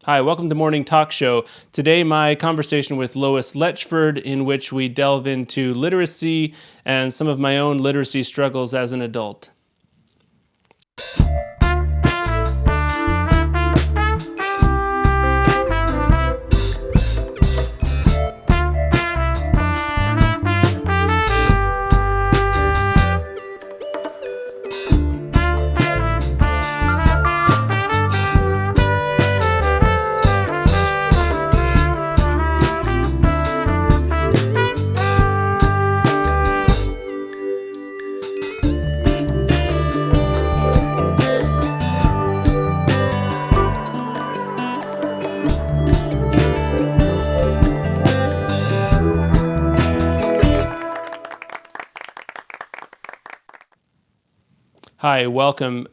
Hi, welcome to Morning Talk Show. Today, my conversation with Lois Letchford, in which we delve into literacy and some of my own literacy struggles as an adult. Hi, welcome.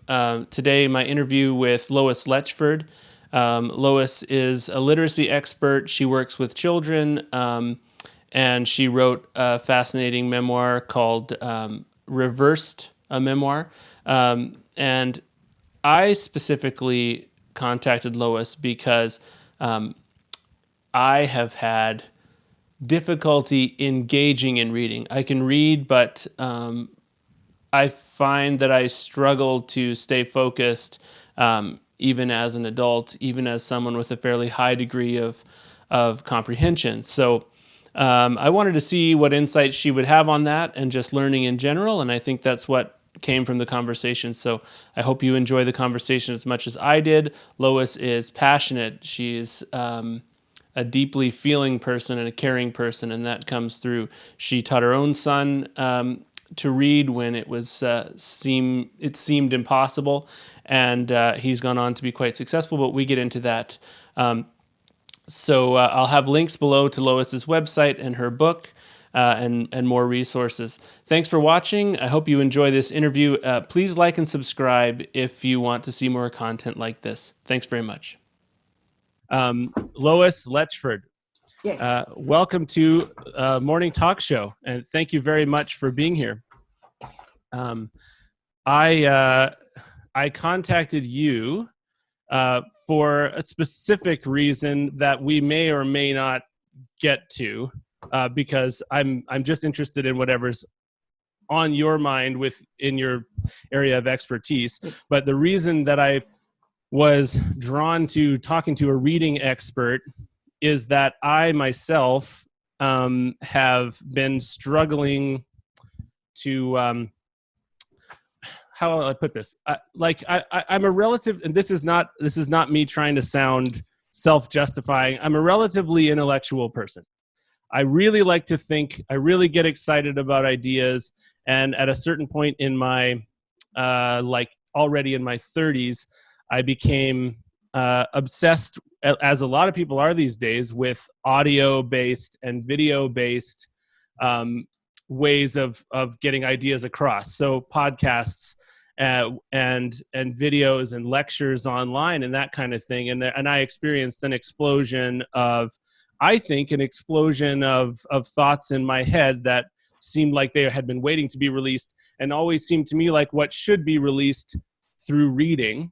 Today, my interview with Lois Letchford. Lois is a literacy expert. She works with children, and she wrote a fascinating memoir called Reversed, a Memoir. And I specifically contacted Lois because I have had difficulty engaging in reading. I can read, but I find that I struggle to stay focused, even as an adult, even as someone with a fairly high degree of comprehension. So I wanted to see what insights she would have on that and just learning in general, and I think that's what came from the conversation. So I hope you enjoy the conversation as much as I did. Lois is passionate. She's a deeply feeling person and a caring person, and that comes through. She taught her own son to read when it seemed impossible, and he's gone on to be quite successful, but we get into that. So I'll have links below to Lois's website and her book and more resources. Thanks for watching. I hope you enjoy this interview. Please like and subscribe if you want to see more content like this. Thanks very much. Lois Letchford. Yes. Welcome to Morning Talk Show, and thank you very much for being here. I contacted you for a specific reason that we may or may not get to, because I'm just interested in whatever's on your mind in your area of expertise. But the reason that I was drawn to talking to a reading expert is that I myself have been struggling to, how will I put this? I'm a relative, and this is not me trying to sound self-justifying. I'm a relatively intellectual person. I really like to think. I really get excited about ideas, and at a certain point in my, already in my 30s, I became obsessed, as a lot of people are these days, with audio-based and video-based ways of getting ideas across. So podcasts and videos and lectures online and that kind of thing. And I experienced an explosion of thoughts in my head that seemed like they had been waiting to be released, and always seemed to me like what should be released through reading.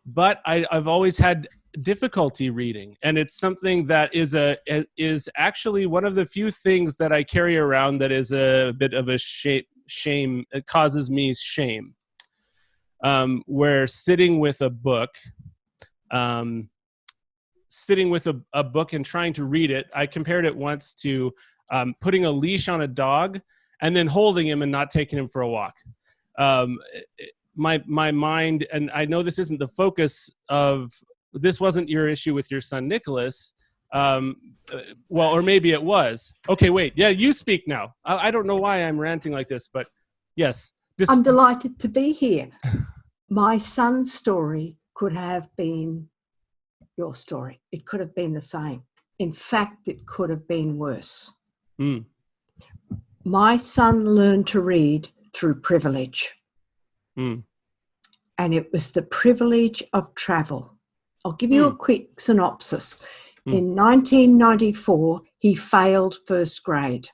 But I've always had difficulty reading, and it's something that is actually one of the few things that I carry around that is a bit of a shame. It causes me shame. Where sitting with a book, and trying to read it, I compared it once to putting a leash on a dog and then holding him and not taking him for a walk. My mind, and I know this isn't the focus of, this wasn't your issue with your son Nicholas, well, or maybe it was. Okay, wait, yeah, you speak now. I don't know why I'm ranting like this, but yes. I'm delighted to be here. My son's story could have been your story. It could have been the same. In fact, it could have been worse. Mm. My son learned to read through privilege. Mm. And it was the privilege of travel. I'll give you a quick synopsis. In 1994, he failed first grade.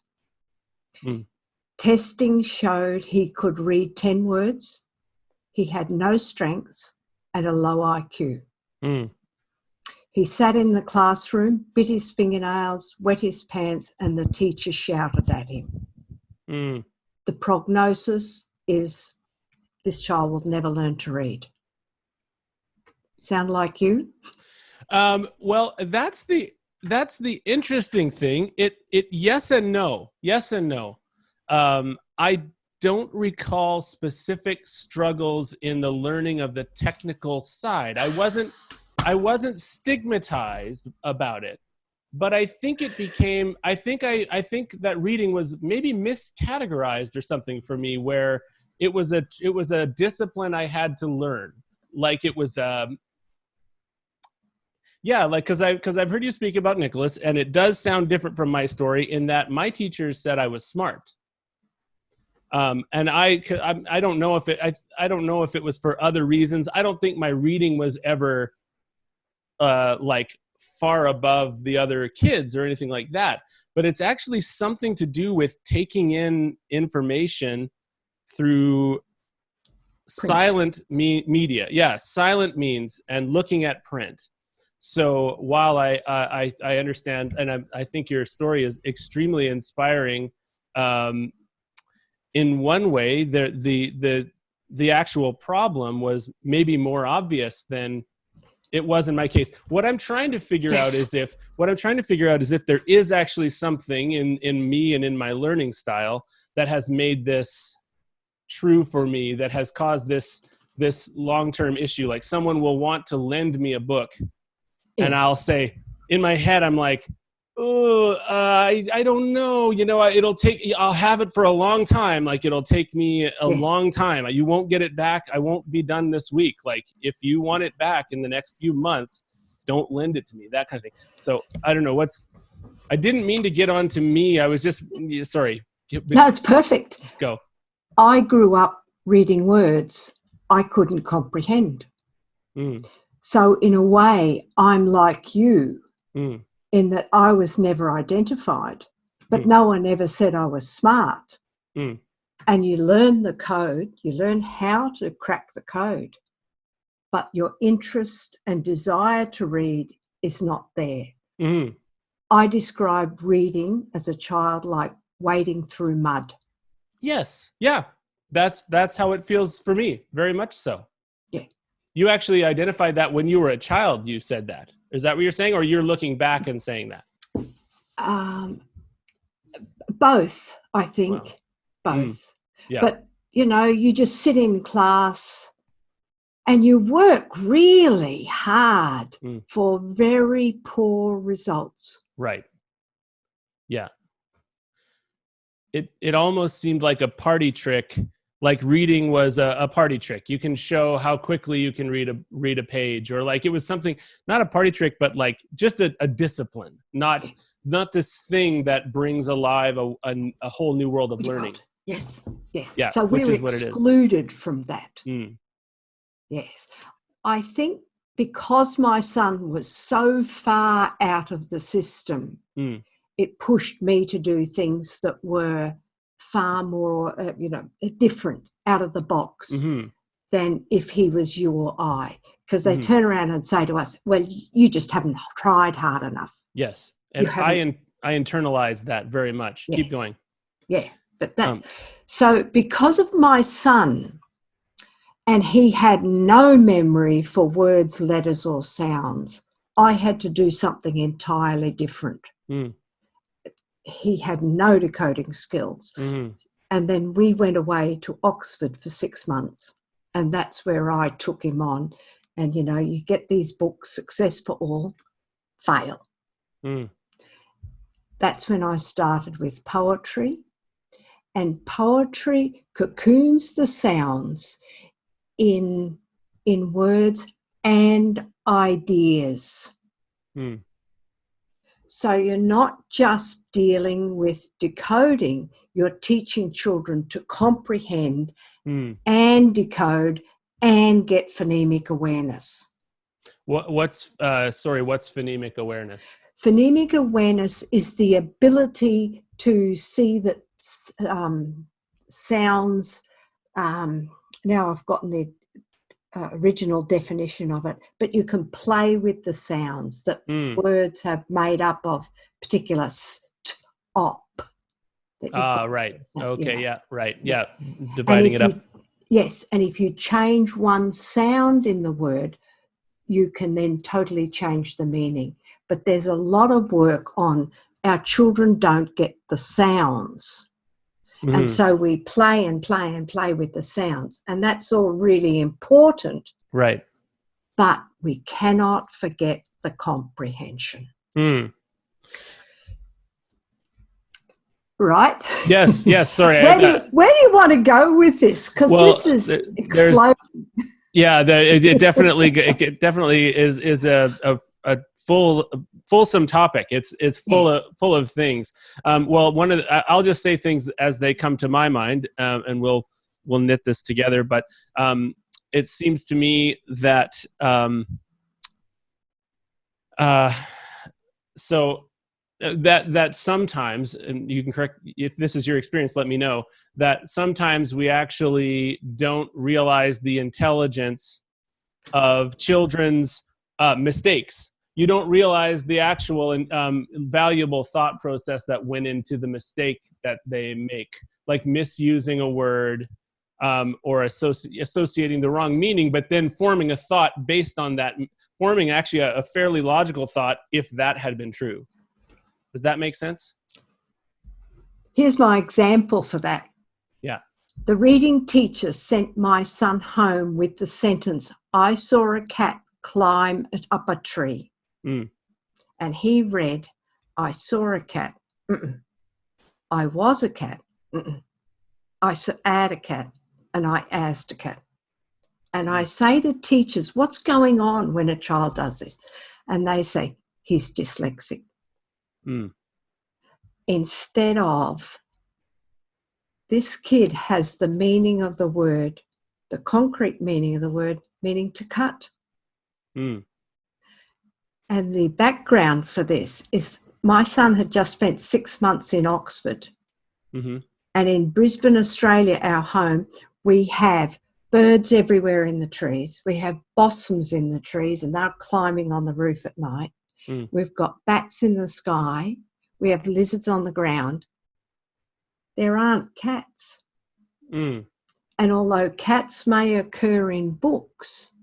Testing showed he could read 10 words. He had no strengths and a low IQ. He sat in the classroom, bit his fingernails, wet his pants, and the teacher shouted at him. Mm. The prognosis is this child will never learn to read. Sound like you? Well, that's the interesting thing. It yes and no. Yes and no. I don't recall specific struggles in the learning of the technical side. I wasn't stigmatized about it, but I think it became, I think that reading was maybe miscategorized or something for me, where it was a discipline I had to learn. Like it was, yeah, like, cause I've heard you speak about Nicholas, and it does sound different from my story in that my teachers said I was smart. And I don't know if I don't know if it was for other reasons. I don't think my reading was ever like far above the other kids or anything like that. But it's actually something to do with taking in information through Print. silent media. Yeah, silent means, and looking at print. So while I understand, and I think your story is extremely inspiring. In one way, the actual problem was maybe more obvious than it was in my case. What I'm trying to figure out is if there is actually something in me and in my learning style that has made this true for me, that has caused this long-term issue. Like someone will want to lend me a book, and I'll say, in my head, I'm like, oh, I don't know. You know, I'll have it for a long time. Like it'll take me a long time. You won't get it back. I won't be done this week. Like if you want it back in the next few months, don't lend it to me, that kind of thing. So I don't know I didn't mean to get on to me. I was just, sorry. No, it's perfect. Go. I grew up reading words I couldn't comprehend. Mm. So in a way, I'm like you. Mm. In that I was never identified, but no one ever said I was smart. Mm. And you learn the code, you learn how to crack the code, but your interest and desire to read is not there. Mm. I described reading as a child like wading through mud. Yes. Yeah. That's how it feels for me. Very much so. Yeah. You actually identified that when you were a child, you said that. Is that what you're saying? Or you're looking back and saying that? Both, I think. Wow. Both. Yeah. But, you know, you just sit in class and you work really hard for very poor results. Right. Yeah. It almost seemed like a party trick. Like reading was a party trick. You can show how quickly you can read a page, or like it was something, not a party trick, but like just a discipline, not this thing that brings alive a whole new world of learning. Yes. Yeah. Yeah. So we're excluded from that. Mm. Yes. I think because my son was so far out of the system, it pushed me to do things that were far more, different, out of the box than if he was you or I. Because they turn around and say to us, well, you just haven't tried hard enough. Yes. And I internalized that very much. Yes. Keep going. Yeah. But so because of my son, and he had no memory for words, letters, or sounds, I had to do something entirely different. He had no decoding skills. And then we went away to Oxford for 6 months. And that's where I took him on. And, you know, you get these books, Success for All, fail. That's when I started with poetry. And poetry cocoons the sounds in words and ideas. So you're not just dealing with decoding, you're teaching children to comprehend and decode and get phonemic awareness. What's phonemic awareness? Phonemic awareness is the ability to see that sounds, now I've gotten original definition of it, but you can play with the sounds that words have made up of particular op. Right. Okay. Yeah. Right. Yeah. And Dividing it up. Yes, and if you change one sound in the word, you can then totally change the meaning. But there's a lot of work on our children don't get the sounds. Mm-hmm. And so we play and play and play with the sounds. And that's all really important. Right. But we cannot forget the comprehension. Mm. Right? Yes. Yes. Sorry. Where do you want to go with this? Because this is exploding. Yeah, it definitely is a fulsome topic. It's full of things. Well, I'll just say things as they come to my mind, and we'll knit this together. But it seems to me that so that sometimes, and you can correct if this is your experience, let me know, that sometimes we actually don't realize the intelligence of children's mistakes. You don't realize the actual valuable thought process that went into the mistake that they make, like misusing a word or associating the wrong meaning, but then forming a thought based on that, forming actually a fairly logical thought if that had been true. Does that make sense? Here's my example for that. Yeah. The reading teacher sent my son home with the sentence, "I saw a cat climb up a tree." Mm. And he read, "I saw a cat. Mm-mm. I was a cat. Mm-mm. I had a cat. And I asked a cat." And I say to teachers, what's going on when a child does this? And they say, he's dyslexic. Mm. Instead of, this kid has the meaning of the word, the concrete meaning of the word, meaning to cut. Mm. And the background for this is my son had just spent 6 months in Oxford. Mm-hmm. And in Brisbane, Australia, our home, we have birds everywhere in the trees. We have possums in the trees, and they're climbing on the roof at night. Mm. We've got bats in the sky. We have lizards on the ground. There aren't cats. Mm. And although cats may occur in books,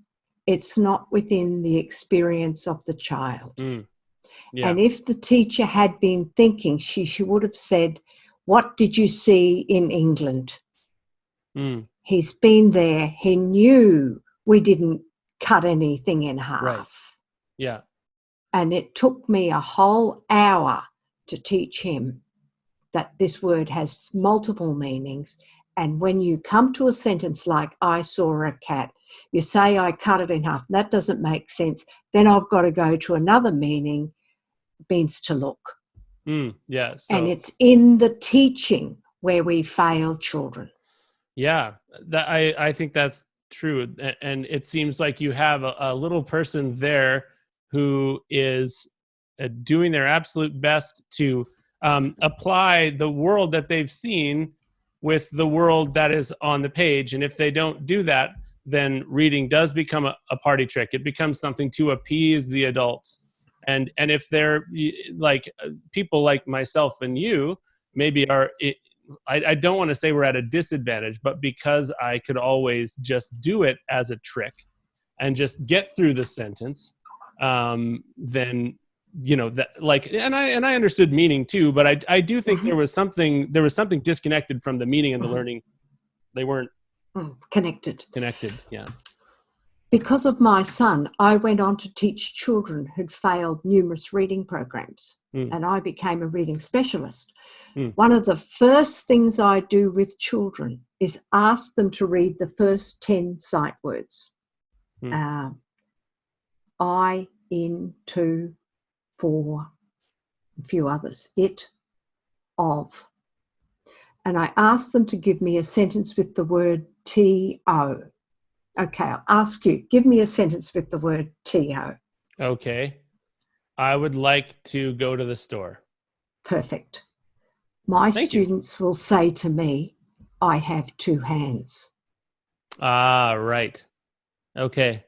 it's not within the experience of the child. Mm. Yeah. And if the teacher had been thinking, she would have said, "What did you see in England?" Mm. He's been there. He knew we didn't cut anything in half. Right. Yeah. And it took me a whole hour to teach him that this word has multiple meanings. And when you come to a sentence like, "I saw a cat," you say, "I cut it in half." That doesn't make sense. Then I've got to go to another meaning, means to look. Yeah. And it's in the teaching where we fail children. Yeah, I think that's true. And it seems like you have a little person there who is doing their absolute best to apply the world that they've seen with the world that is on the page. And if they don't do that, then reading does become a party trick. It becomes something to appease the adults. And if they're like people like myself and you maybe are, I don't want to say we're at a disadvantage, but because I could always just do it as a trick and just get through the sentence, then that and I understood meaning too, but I do think there was something disconnected from the meaning and the learning. They weren't connected. Yeah. Because of my son, I went on to teach children who'd failed numerous reading programs, and I became a reading specialist. One of the first things I do with children is ask them to read the first 10 sight words. I, in, to, for, a few others, it, of. And I ask them to give me a sentence with the word T-O. Okay, I'll ask you, give me a sentence with the word T-O. Okay. I would like to go to the store. Perfect. My Thank students will say to me, "I have 2 hands." Ah, right. Okay.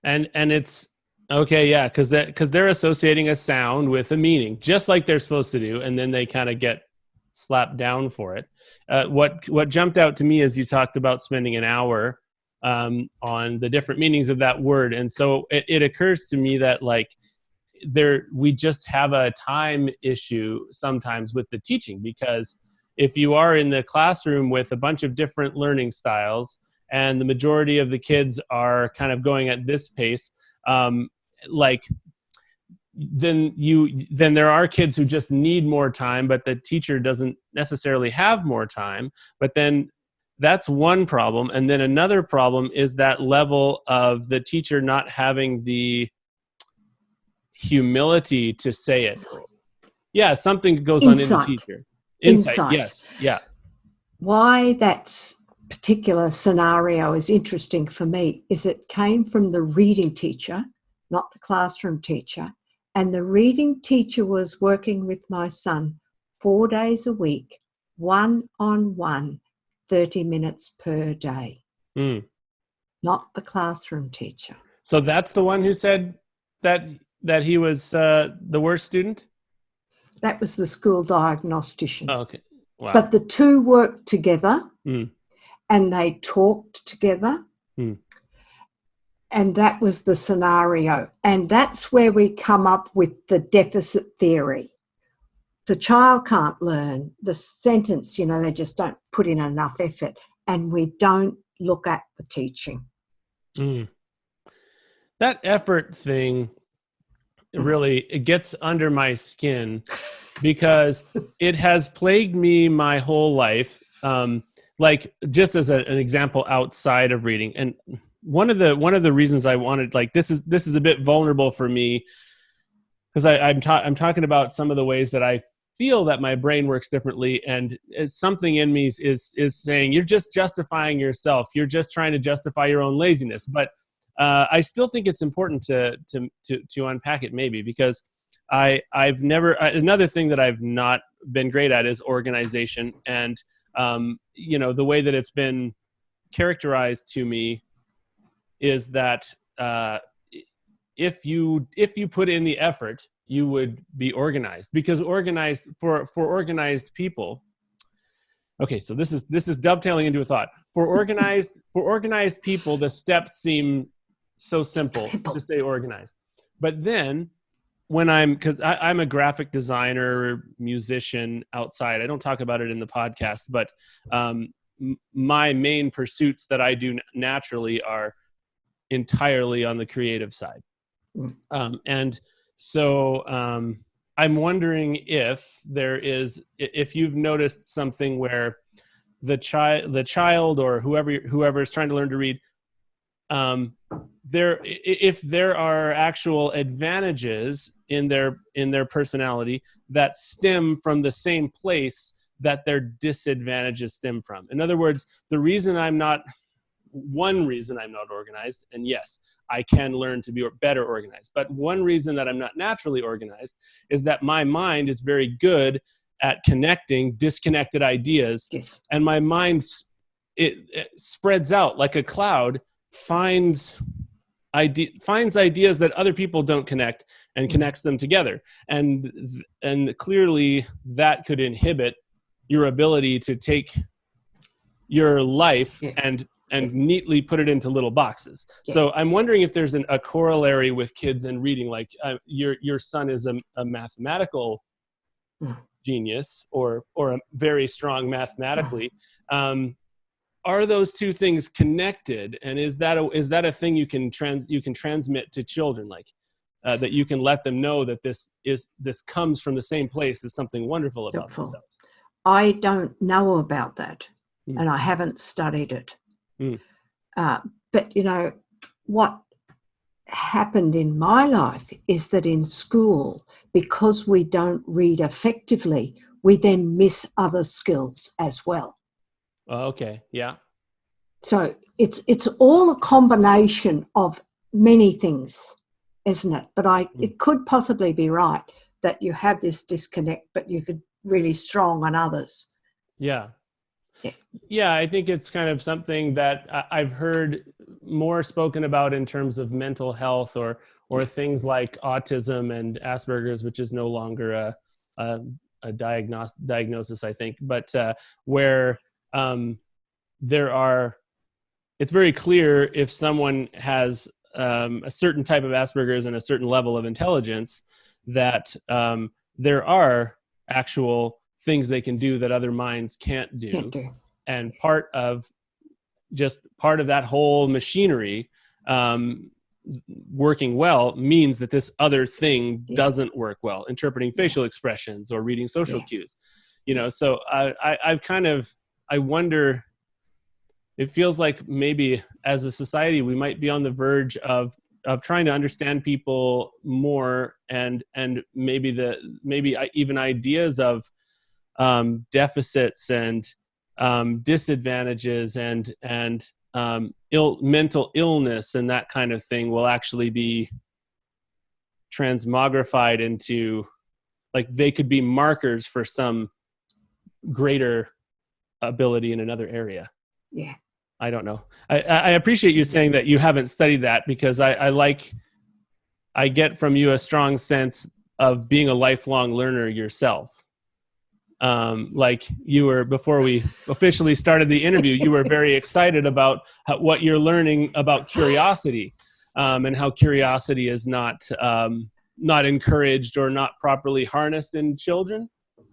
And it's okay, yeah, because they're associating a sound with a meaning, just like they're supposed to do, and then they kind of get slapped down for it. What jumped out to me is you talked about spending an hour on the different meanings of that word, and so it occurs to me that like we just have a time issue sometimes with the teaching, because if you are in the classroom with a bunch of different learning styles and the majority of the kids are kind of going at this pace, um, like then there are kids who just need more time, but the teacher doesn't necessarily have more time. But then that's one problem, and then another problem is that level of the teacher not having the humility to say it. Yeah, something goes on in the Insight. teacher. Insight, Insight. yes, yeah. Why that particular scenario is interesting for me is it came from the reading teacher, not the classroom teacher. And the reading teacher was working with my son 4 days a week, one-on-one, 30 minutes per day, not the classroom teacher. So that's the one who said that he was the worst student? That was the school diagnostician. Oh, okay. Wow. But the two worked together and they talked together. And that was the scenario. And that's where we come up with the deficit theory. The child can't learn the sentence, they just don't put in enough effort, and we don't look at the teaching. That effort thing really, it gets under my skin because it has plagued me my whole life. Like just as an example outside of reading, and one of the reasons I wanted, like, this is a bit vulnerable for me because I'm talking about some of the ways that I feel that my brain works differently, and it's something in me is saying you're just justifying yourself. You're just trying to justify your own laziness. But I still think it's important to unpack it, maybe, because I've never another thing that I've not been great at is organization, and the way that it's been characterized to me is that if you put in the effort, you would be organized, because organized for organized people. Okay, so this is dovetailing into a thought. For organized people, the steps seem so simple to stay organized. But then because I'm a graphic designer, musician outside, I don't talk about it in the podcast, but my main pursuits that I do naturally are entirely on the creative side. And so I'm wondering if you've noticed something where the child or whoever is trying to learn to read, if there are actual advantages in their personality that stem from the same place that their disadvantages stem from. In other words, one reason I'm not organized, and yes, I can learn to be better organized, but one reason that I'm not naturally organized is that my mind is very good at connecting disconnected ideas. Yes. And my mind, it spreads out like a cloud, finds ideas that other people don't connect and connects them together. And clearly that could inhibit your ability to take your life and neatly put it into little boxes. Yeah. So I'm wondering if there's a corollary with kids and reading, like your son is a mathematical genius or a very strong mathematically. Are those two things connected? And is that a thing you can transmit to children, like that you can let them know that this comes from the same place as something wonderful about themselves? I don't know about that, and I haven't studied it. But what happened in my life is that in school, because we don't read effectively, we then miss other skills as well. Okay, yeah. So it's all a combination of many things, isn't it? But it could possibly be right that you have this disconnect, but you could really strong on others. Yeah. Yeah, I think it's kind of something that I've heard more spoken about in terms of mental health or things like autism and Asperger's, which is no longer a diagnosis, I think, but where there are, it's very clear if someone has a certain type of Asperger's and a certain level of intelligence, that there are actual things they can do that other minds can't do. And part of that whole machinery working well means that this other thing doesn't work well, interpreting facial expressions or reading social cues. So I wonder, it feels like maybe as a society we might be on the verge of trying to understand people more, and maybe even ideas of deficits and disadvantages and mental illness and that kind of thing will actually be transmogrified into, like, they could be markers for some greater ability in another area. Yeah. I don't know. I appreciate you saying that you haven't studied that, because I get from you a strong sense of being a lifelong learner yourself. Like you were, before we officially started the interview, you were very excited about what you're learning about curiosity, and how curiosity is not encouraged or not properly harnessed in children.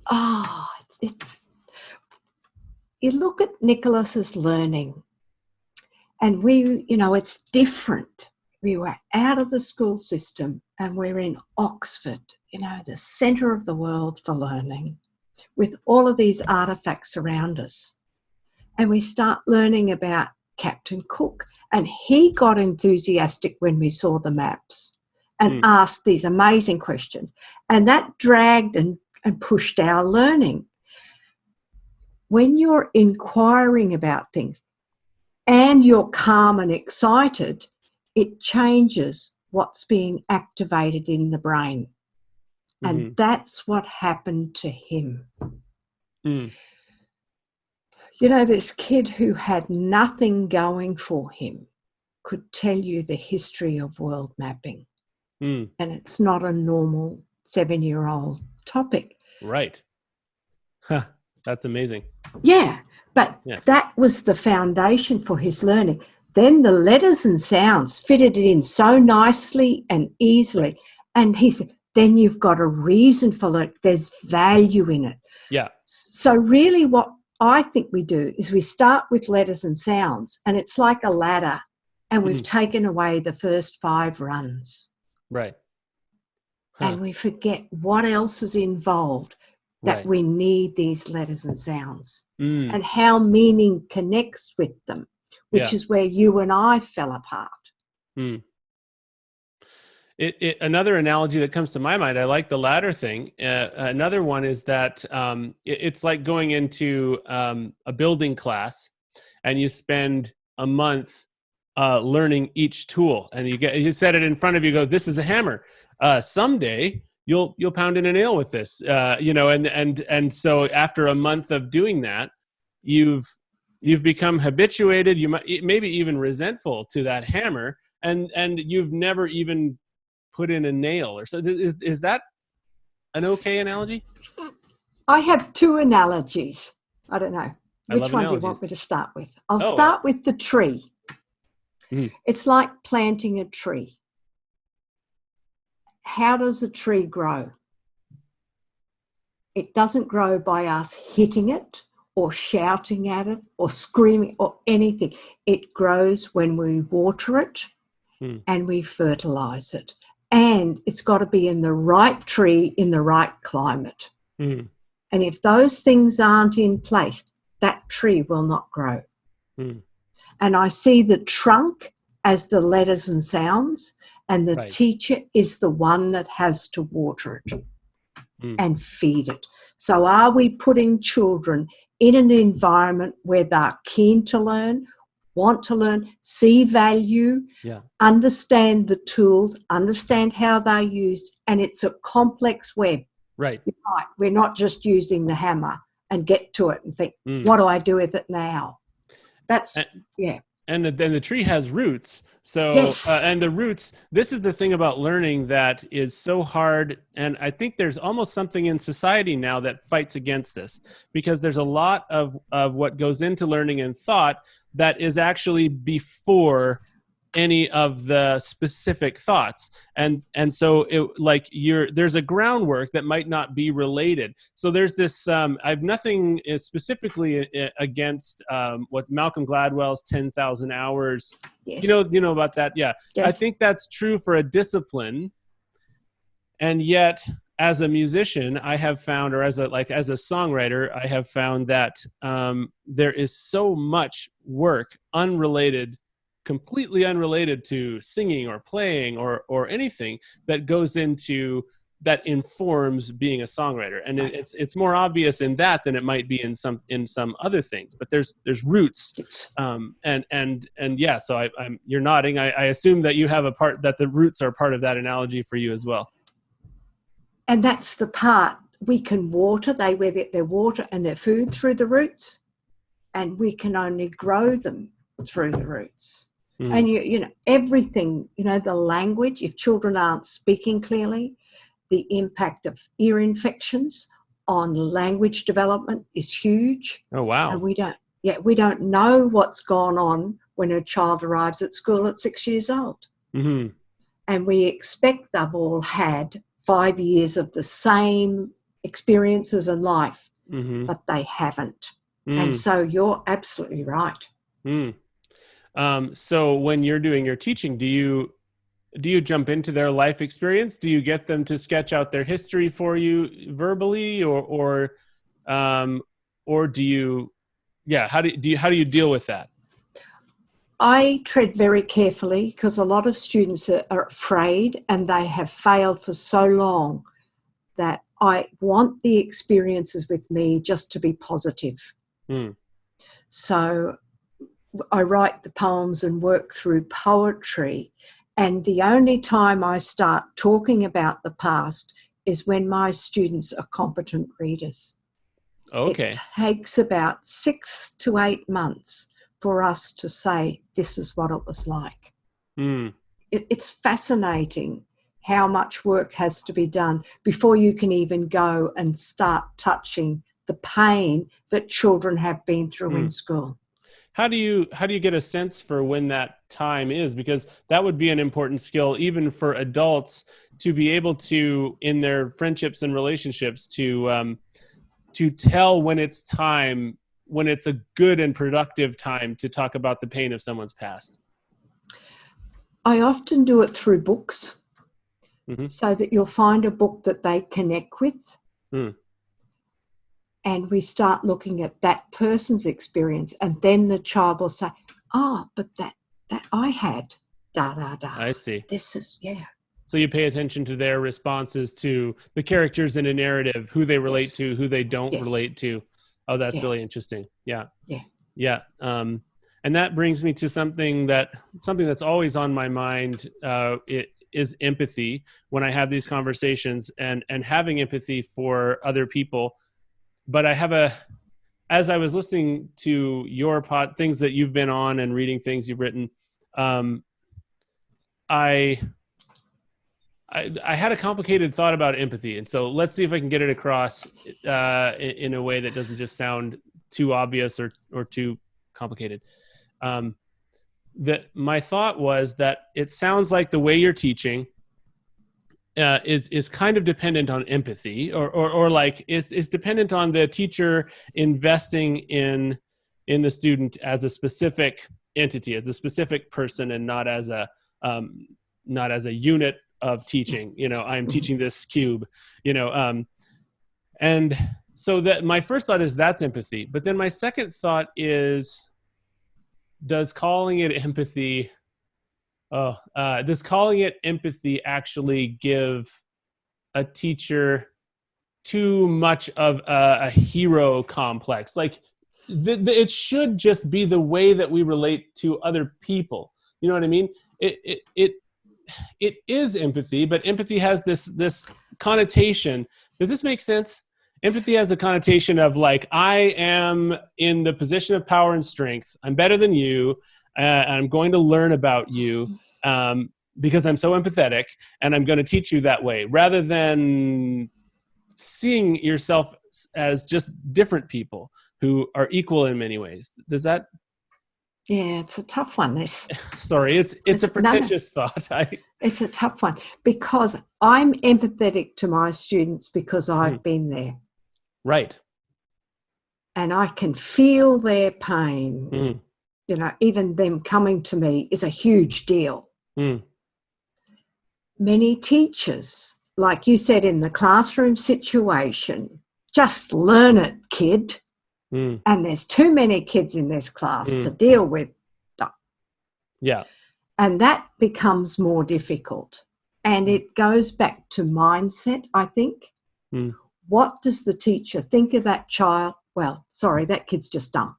Oh, you look at Nicholas's learning, and it's different. We were out of the school system and we're in Oxford, the centre of the world for learning, with all of these artefacts around us. And we start learning about Captain Cook, and he got enthusiastic when we saw the maps and asked these amazing questions. And that dragged and pushed our learning. When you're inquiring about things and you're calm and excited, it changes what's being activated in the brain. And that's what happened to him. This kid who had nothing going for him could tell you the history of world mapping. And it's not a normal 7-year-old topic. Right. Huh. That's amazing. Yeah, but that was the foundation for his learning. Then the letters and sounds fitted it in so nicely and easily. Right. And he said, then you've got a reason for it. There's value in it. Yeah. So really what I think we do is we start with letters and sounds, and it's like a ladder, and we've taken away the first 5 runs. Right. Huh. And we forget what else is involved, that we need these letters and sounds, and how meaning connects with them, which is where you and I fell apart. Another analogy that comes to my mind, I like the ladder thing. Another one is that it's like going into a building class, and you spend a month learning each tool, and you set it in front of you, go, this is a hammer. Someday you'll pound in a nail with this, and so after a month of doing that, you've become habituated. You might maybe even resentful to that hammer, and you've never even put in a nail. Or so. Is that an okay analogy? I have 2 analogies. I don't know which one do you want me to start with. I'll start with the tree. It's like planting a tree. How does a tree grow? It doesn't grow by us hitting it or shouting at it or screaming or anything. It grows when we water it and we fertilize it. And it's got to be in the right tree in the right climate. And if those things aren't in place, that tree will not grow. And I see the trunk as the letters and sounds, and the teacher is the one that has to water it and feed it. So are we putting children in an environment where they're keen to learn, want to learn, see value, understand the tools, understand how they're used, and it's a complex web. Right. We're not just using the hammer and get to it and think, what do I do with it now? That's, then the tree has roots. So, Yes. and the roots, this is the thing about learning that is so hard. And I think there's almost something in society now that fights against this, because there's a lot of what goes into learning and thought that is actually before any of the specific thoughts. And so there's a groundwork that might not be related. So there's this I've nothing specifically against what Malcolm Gladwell's 10,000 hours. Yes. You know about that? Yeah. I Yes. think that's true for a discipline. And yet, as a musician, I have found, or as a songwriter, I have found that there is so much work completely unrelated to singing or playing or anything, that goes into, that informs being a songwriter. And it's more obvious in that than it might be in some other things. But there's roots, and yeah. So you're nodding. I assume that you have a part, that the roots are part of that analogy for you as well. And that's the part we can water. They get their water and their food through the roots, and we can only grow them through the roots. And you know, everything, you know, the language, if children aren't speaking clearly, the impact of ear infections on language development is huge. Oh, wow. And we don't know what's gone on when a child arrives at school at 6 years old. Mm-hmm. And we expect they've all had 5 years of the same experiences in life, but they haven't. And so you're absolutely right. So when you're doing your teaching, do you jump into their life experience? Do you get them to sketch out their history for you verbally, or do you, how do you deal with that? I tread very carefully, because a lot of students are afraid, and they have failed for so long, that I want the experiences with me just to be positive. So I write the poems and work through poetry. And the only time I start talking about the past is when my students are competent readers. Okay. It takes about 6 to 8 months for us to say, this is what it was like. It's fascinating how much work has to be done before you can even go and start touching the pain that children have been through in school. How do you get a sense for when that time is? Because that would be an important skill, even for adults, to be able to, in their friendships and relationships, to tell when it's time, when it's a good and productive time to talk about the pain of someone's past. I often do it through books, so that you'll find a book that they connect with. And we start looking at that person's experience, and then the child will say, but that I had, da, da, da. I see. This is, So you pay attention to their responses to the characters in a narrative, who they relate to, who they don't relate to. Oh, that's really interesting. Yeah. And that brings me to something that's always on my mind. It is empathy when I have these conversations, and having empathy for other people. But as I was listening to your things that you've been on and reading things you've written, I had a complicated thought about empathy. And so let's see if I can get it across in a way that doesn't just sound too obvious or too complicated. That my thought was that it sounds like the way you're teaching is kind of dependent on empathy, or like is dependent on the teacher investing in the student as a specific entity, as a specific person, and not as a unit of teaching. I'm teaching this cube, and so that my first thought is that's empathy. But then my second thought is, does calling it empathy actually give a teacher too much of a hero complex? Like it should just be the way that we relate to other people. You know what I mean? It is empathy, but empathy has this connotation. Does this make sense? Empathy has a connotation of like, I am in the position of power and strength. I'm better than you. I'm going to learn about you because I'm so empathetic, and I'm going to teach you that way, rather than seeing yourself as just different people who are equal in many ways. Does that? Yeah, it's a tough one. Sorry, it's a pretentious thought. It's a tough one because I'm empathetic to my students because I've been there. Right. And I can feel their pain. Mm. You know, even them coming to me is a huge deal. Mm. Many teachers, like you said, in the classroom situation, just learn it, kid. Mm. And there's too many kids in this class to deal with. Yeah. And that becomes more difficult. And it goes back to mindset, I think. Mm. What does the teacher think of that child? Well, sorry, that kid's just dumb.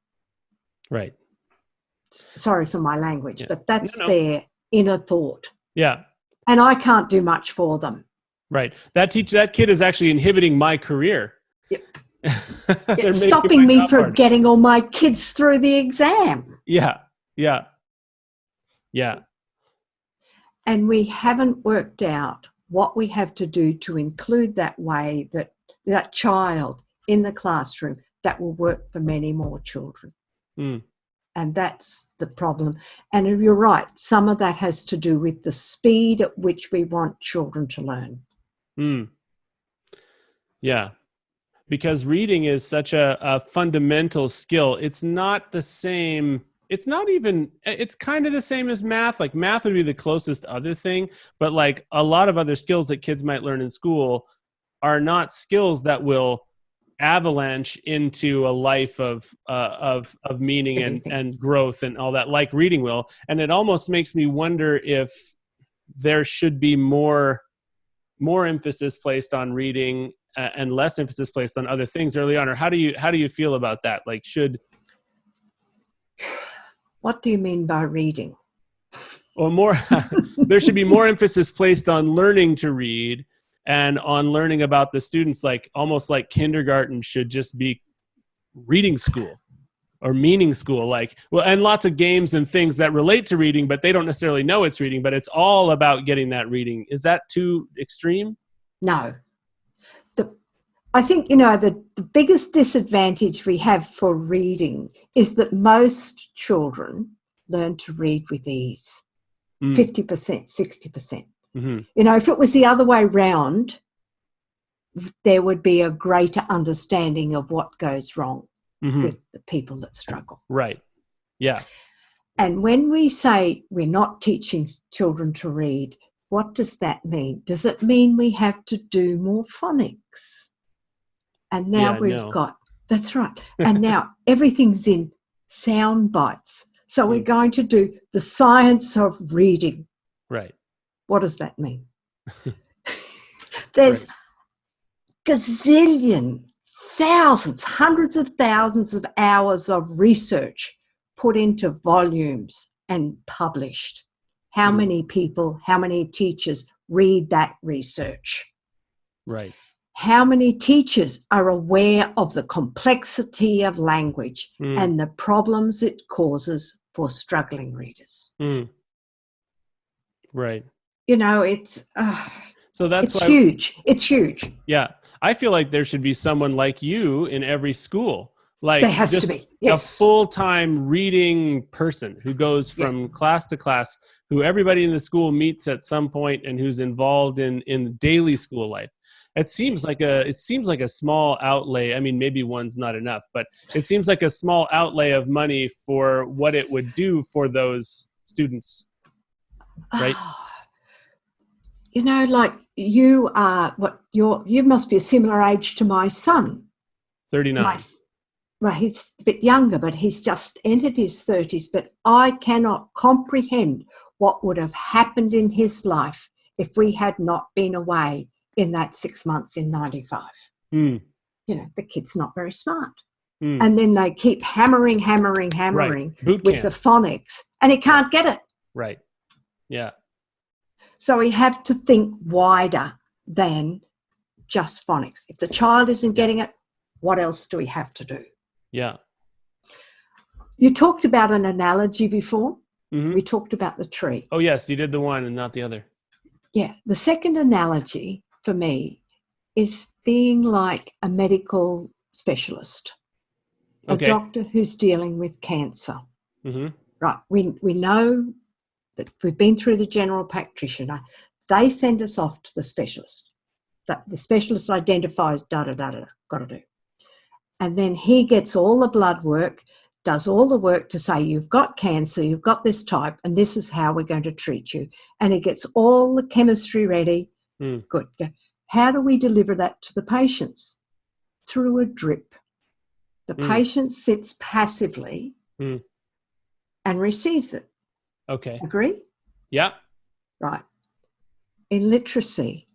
Right. Sorry for my language, but that's No. their inner thought. Yeah. And I can't do much for them. Right. That kid is actually inhibiting my career. Yep. They're stopping me from getting all my kids through the exam. Yeah. Yeah. Yeah. And we haven't worked out what we have to do to include that way, that child in the classroom that will work for many more children. Mm. And that's the problem. And you're right, some of that has to do with the speed at which we want children to learn. Mm. Yeah. Because reading is such a fundamental skill. It's not the same. It's not even, it's kind of the same as math. Like math would be the closest other thing, but like a lot of other skills that kids might learn in school are not skills that will avalanche into a life of meaning and growth and all that, like reading will. And it almost makes me wonder if there should be more emphasis placed on reading and less emphasis placed on other things early on. Or how do you feel about that? Like, what do you mean by reading? Or more, there should be more emphasis placed on learning to read and on learning about the students, like almost like kindergarten should just be reading school or meaning school, and lots of games and things that relate to reading, but they don't necessarily know it's reading, but it's all about getting that reading. Is that too extreme? No. I think, the biggest disadvantage we have for reading is that most children learn to read with ease, 50%, 60%. Mm-hmm. If it was the other way round, there would be a greater understanding of what goes wrong with the people that struggle. Right. Yeah. And when we say we're not teaching children to read, what does that mean? Does it mean we have to do more phonics? And now that's right. And now everything's in sound bites. So we're going to do the science of reading. Right. What does that mean? There's gazillion, thousands, hundreds of thousands of hours of research put into volumes and published. How many people, how many teachers read that research? Right. How many teachers are aware of the complexity of language and the problems it causes for struggling readers? Right. It's so that's it's huge. It's huge. Yeah. I feel like there should be someone like you in every school. Like there has to be. Yes. A full-time reading person who goes from class to class, who everybody in the school meets at some point and who's involved in daily school life. It seems like a small outlay. I mean, maybe one's not enough, but it seems like a small outlay of money for what it would do for those students, right? Like you are you must be a similar age to my son. 39. Well, he's a bit younger, but he's just entered his 30s. But I cannot comprehend what would have happened in his life if we had not been away in that 6 months in 95. The kid's not very smart. And then they keep hammering Right. with the phonics, and he can't get it. Right. Yeah. So we have to think wider than just phonics. If the child isn't getting it, what else do we have to do? Yeah. You talked about an analogy before. Mm-hmm. We talked about the tree. Oh, yes, you did the one and not the other. Yeah. The second analogy for me is being like a medical specialist, a Okay. doctor who's dealing with cancer. Mm-hmm. Right. We know that we've been through the general practitioner. They send us off to the specialist. The specialist identifies got to do. And then he gets all the blood work, does all the work to say, you've got cancer, you've got this type, and this is how we're going to treat you. And he gets all the chemistry ready. Mm. Good. How do we deliver that to the patients? Through a drip. The Mm. patient sits passively Mm. and receives it. Okay. Agree? Yeah. Right. In literacy,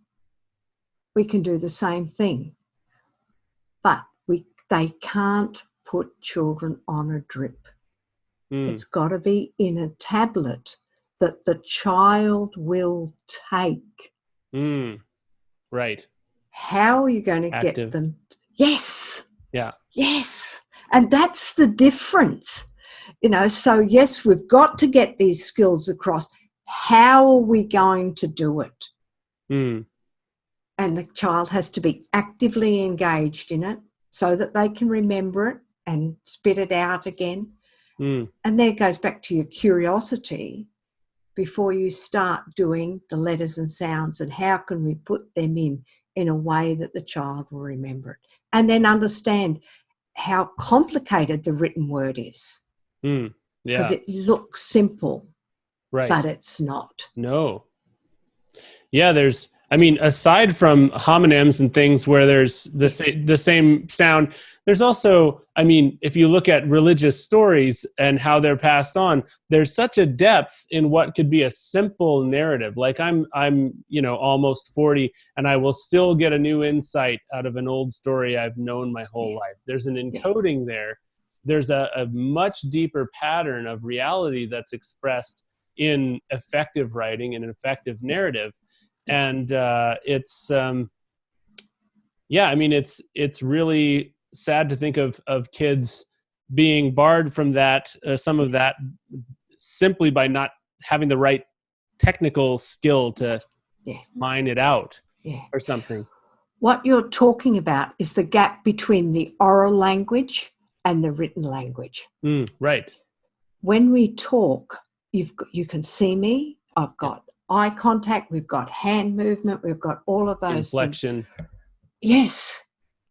we can do the same thing, but they can't put children on a drip. Mm. It's got to be in a tablet that the child will take. Mm. Right. How are you going to get Active. them? Yes, Yeah. yes. And that's the difference. So yes, we've got to get these skills across. How are we going to do it? Mm. And the child has to be actively engaged in it so that they can remember it and spit it out again. Mm. And there goes back to your curiosity before you start doing the letters and sounds, and how can we put them in a way that the child will remember it, and then understand how complicated the written word is, Mm. because Yeah. it looks simple, Right. but it's not. No. Yeah, aside from homonyms and things where there's the same sound, there's also, if you look at religious stories and how they're passed on, there's such a depth in what could be a simple narrative. Like I'm almost 40, and I will still get a new insight out of an old story I've known my whole life. There's an Yeah. encoding there. There's a much deeper pattern of reality that's expressed in effective writing and an effective narrative. And it's it's really sad to think of kids being barred from that, some of that, simply by not having the right technical skill to Yeah. mine it out Yeah. or something. What you're talking about is the gap between the oral language and the written language. Right. When we talk, you can see me, I've got eye contact, we've got hand movement, we've got all of those Inflection. things. Yes,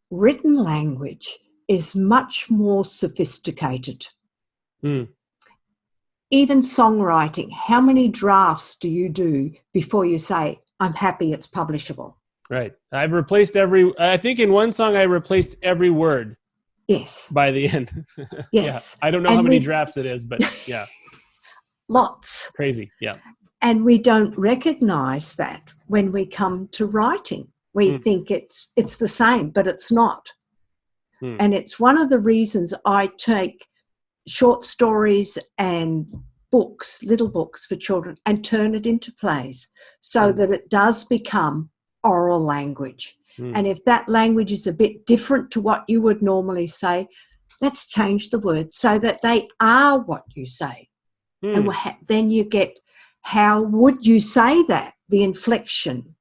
written language is much more sophisticated. Even songwriting, how many drafts do you do before you say, I'm happy it's publishable? Right. I think in one song I replaced every word. Yes. By the end. Yes. Yeah. I don't know how many drafts it is, but yeah. Lots. Crazy. Yeah. And we don't recognize that when we come to writing. We think it's the same, but it's not. And it's one of the reasons I take short stories and books, little books for children, and turn it into plays so that it does become oral language. And if that language is a bit different to what you would normally say, let's change the words so that they are what you say. And then you get, how would you say that? The inflection,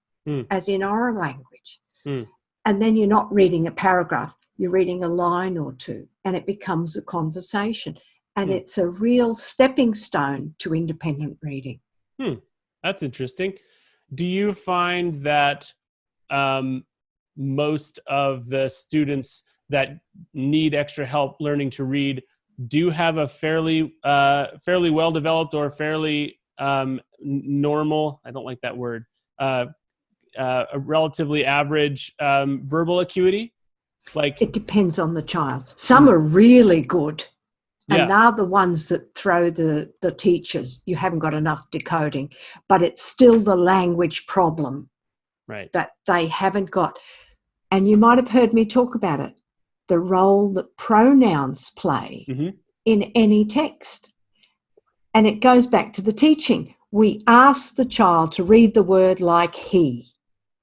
as in oral language. And then you're not reading a paragraph, you're reading a line or two, and it becomes a conversation. And it's a real stepping stone to independent reading. That's interesting. Do you find that most of the students that need extra help learning to read do have a fairly well developed or fairly normal, I don't like that word, a relatively average verbal acuity? Like, it depends on the child. Some are really good, and they're the ones that throw the teachers. You haven't got enough decoding, but it's still the language problem, right, that they haven't got. And you might have heard me talk about it, the role that pronouns play in any text. And it goes back to the teaching. We ask the child to read the word like he.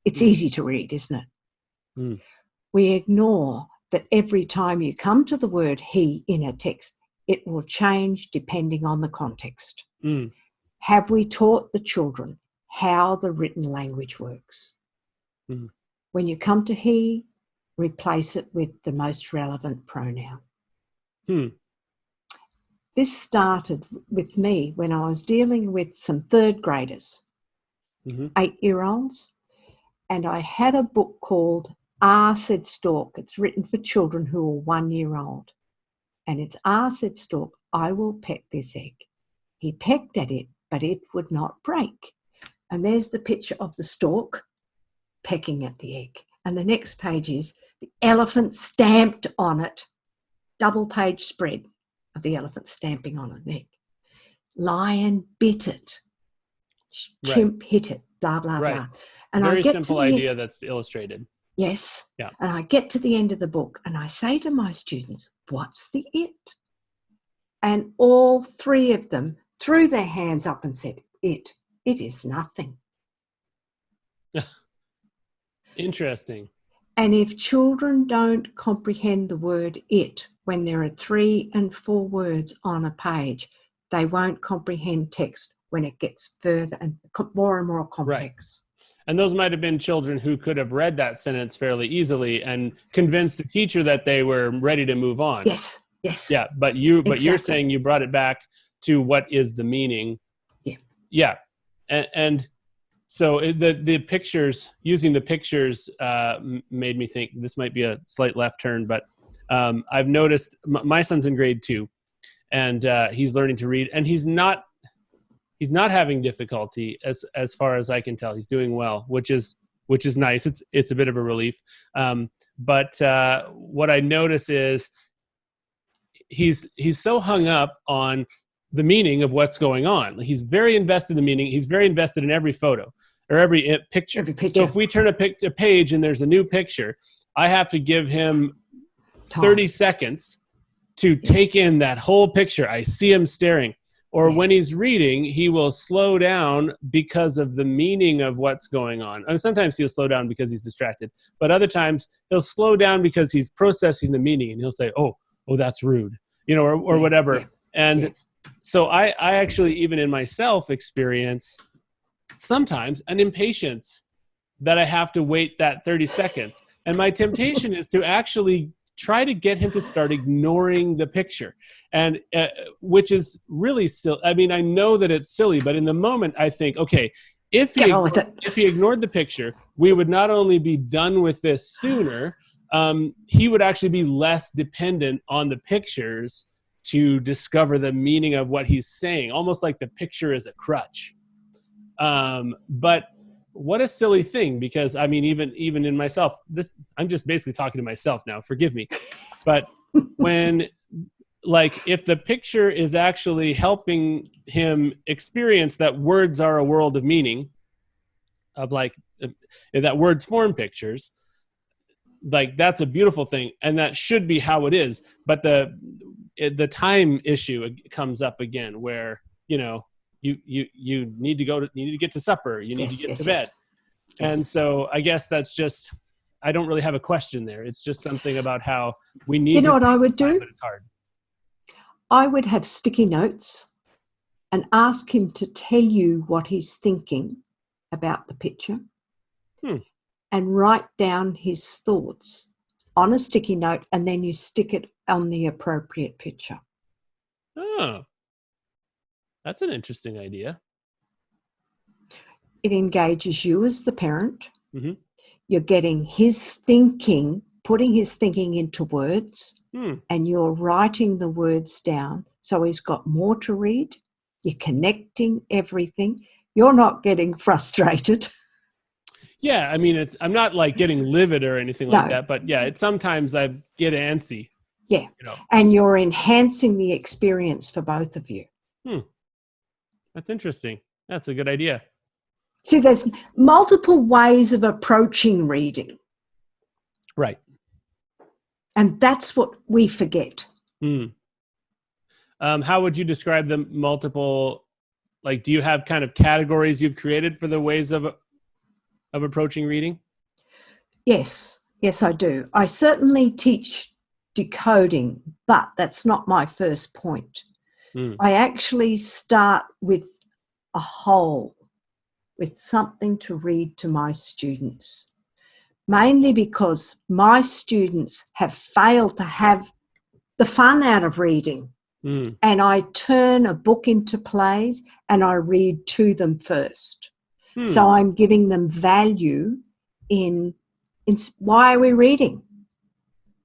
It's easy to read, isn't it? We ignore that every time you come to the word he in a text, it will change depending on the context. Mm. Have we taught the children how the written language works? Mm. When you come to he, replace it with the most relevant pronoun. Hmm. This started with me when I was dealing with some third graders, Mm-hmm. 8-year-olds, and I had a book called R Said Stork. It's written for children who are 1 year old. And it's R Said Stork, I will peck this egg. He pecked at it, but it would not break. And there's the picture of the stork pecking at the egg. And the next page is the elephant stamped on it, double page spread of the elephant stamping on an egg. Lion bit it. Right. Chimp hit it, blah, blah, Right. blah. And Very I get to simple the idea that's illustrated. yes. Yeah. And I get to the end of the book and I say to my students, what's the it? And all three of them threw their hands up and said, it is nothing. Interesting. And if children don't comprehend the word it when there are 3 and 4 words on a page, they won't comprehend text when it gets further and more complex. Right. And those might have been children who could have read that sentence fairly easily and convinced the teacher that they were ready to move on. Yes. Yeah, but you're Exactly. saying you brought it back to what is the meaning. Yeah. Yeah. And so the pictures, using the pictures made me think this might be a slight left turn, but I've noticed my son's in grade 2 and he's learning to read, and he's not having difficulty as far as I can tell. He's doing well, which is nice. It's a bit of a relief. But what I notice is he's so hung up on the meaning of what's going on. He's very invested in the meaning. He's very invested in every photo or every picture. So if we turn a page and there's a new picture, I have to give him 30 seconds to take in that whole picture. I see him staring. Or when he's reading, he will slow down because of the meaning of what's going on. I mean, sometimes he'll slow down because he's distracted, but other times he'll slow down because he's processing the meaning, and he'll say, oh, that's rude, or whatever. And so I actually, even in myself, experience sometimes an impatience that I have to wait that 30 seconds. And my temptation is to actually try to get him to start ignoring the picture, and which is really silly. I mean, I know that it's silly, but in the moment I think, okay, if he ignored the picture, we would not only be done with this sooner, he would actually be less dependent on the pictures to discover the meaning of what he's saying, almost like the picture is a crutch. But what a silly thing, because I mean, even in myself, I'm just basically talking to myself now, forgive me. But when, like, if the picture is actually helping him experience that words are a world of meaning, of like, that words form pictures, like, that's a beautiful thing, and that should be how it is. But the time issue comes up again, where you need to get to supper, you need to get to bed. And so I guess that's just, I don't really have a question there. It's just something about how we need to what I would time, do? but it's hard. I would have sticky notes and ask him to tell you what he's thinking about the picture, and write down his thoughts on a sticky note, and then you stick it on the appropriate picture. Oh, that's an interesting idea. It engages you as the parent. Mm-hmm. You're getting his thinking, putting his thinking into words, and you're writing the words down. So he's got more to read. You're connecting everything. You're not getting frustrated. Yeah, I mean, I'm not like getting livid or anything like that, but yeah, sometimes I get antsy. Yeah, and you're enhancing the experience for both of you. That's interesting. That's a good idea. See, there's multiple ways of approaching reading. Right. And that's what we forget. How would you describe the multiple, like, do you have kind of categories you've created for the ways of approaching reading? Yes, I do. I certainly teach decoding, but that's not my first point. I actually start with a whole, with something to read to my students, mainly because my students have failed to have the fun out of reading. And I turn a book into plays and I read to them first. So I'm giving them value in why are we reading?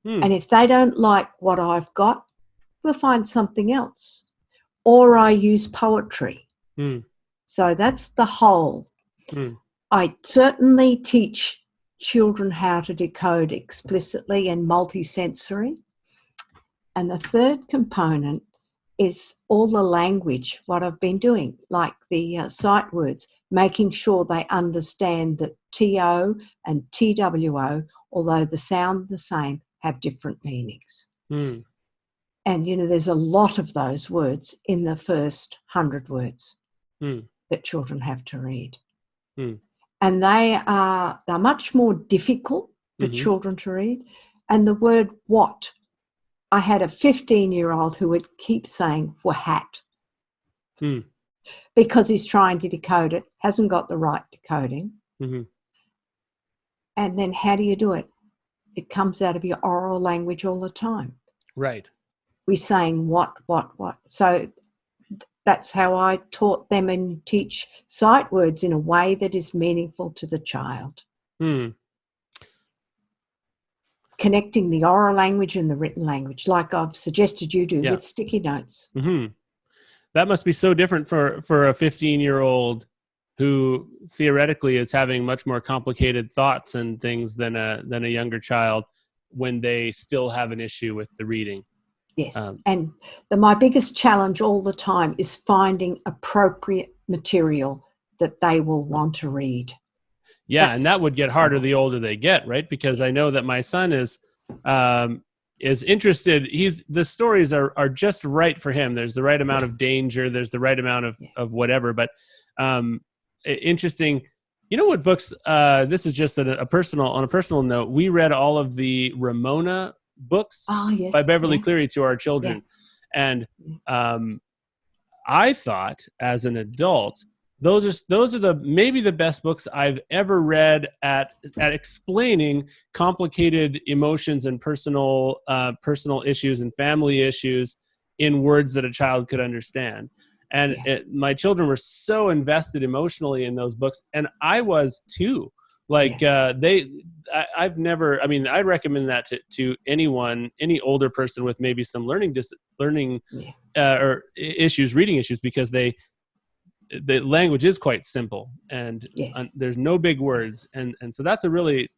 And if they don't like what I've got, we'll find something else. Or I use poetry. So that's the whole. I certainly teach children how to decode explicitly and multisensory. And the third component is all the language, what I've been doing, like the sight words, making sure they understand that TO and TWO, although the sound the same, have different meanings. And, you know, there's a lot of those words in the first 100 words that children have to read. And they're much more difficult for children to read. And the word what, I had a 15-year-old who would keep saying "wahat" because he's trying to decode it, hasn't got the right decoding. And then how do you do it? It comes out of your oral language all the time. Right. We're saying what. So that's how I taught them and teach sight words in a way that is meaningful to the child. Connecting the oral language and the written language, like I've suggested you do with sticky notes. That must be so different for a 15-year-old who theoretically is having much more complicated thoughts and things than a younger child when they still have an issue with the reading. Yes, and my biggest challenge all the time is finding appropriate material that they will want to read. Yeah, and that would get harder the older they get, right? Because I know that my son is interested. The stories are just right for him. There's the right amount of danger. There's the right amount of whatever. But interesting. You know what books? This is just on a personal note. We read all of the Ramona books by Beverly Cleary to our children, and I thought as an adult, those are maybe the best books I've ever read at explaining complicated emotions and personal issues and family issues in words that a child could understand. And my children were so invested emotionally in those books, and I was too. I've never. I mean, I recommend that to anyone, any older person with maybe some learning or reading issues, because the language is quite simple and there's no big words, and so that's a really,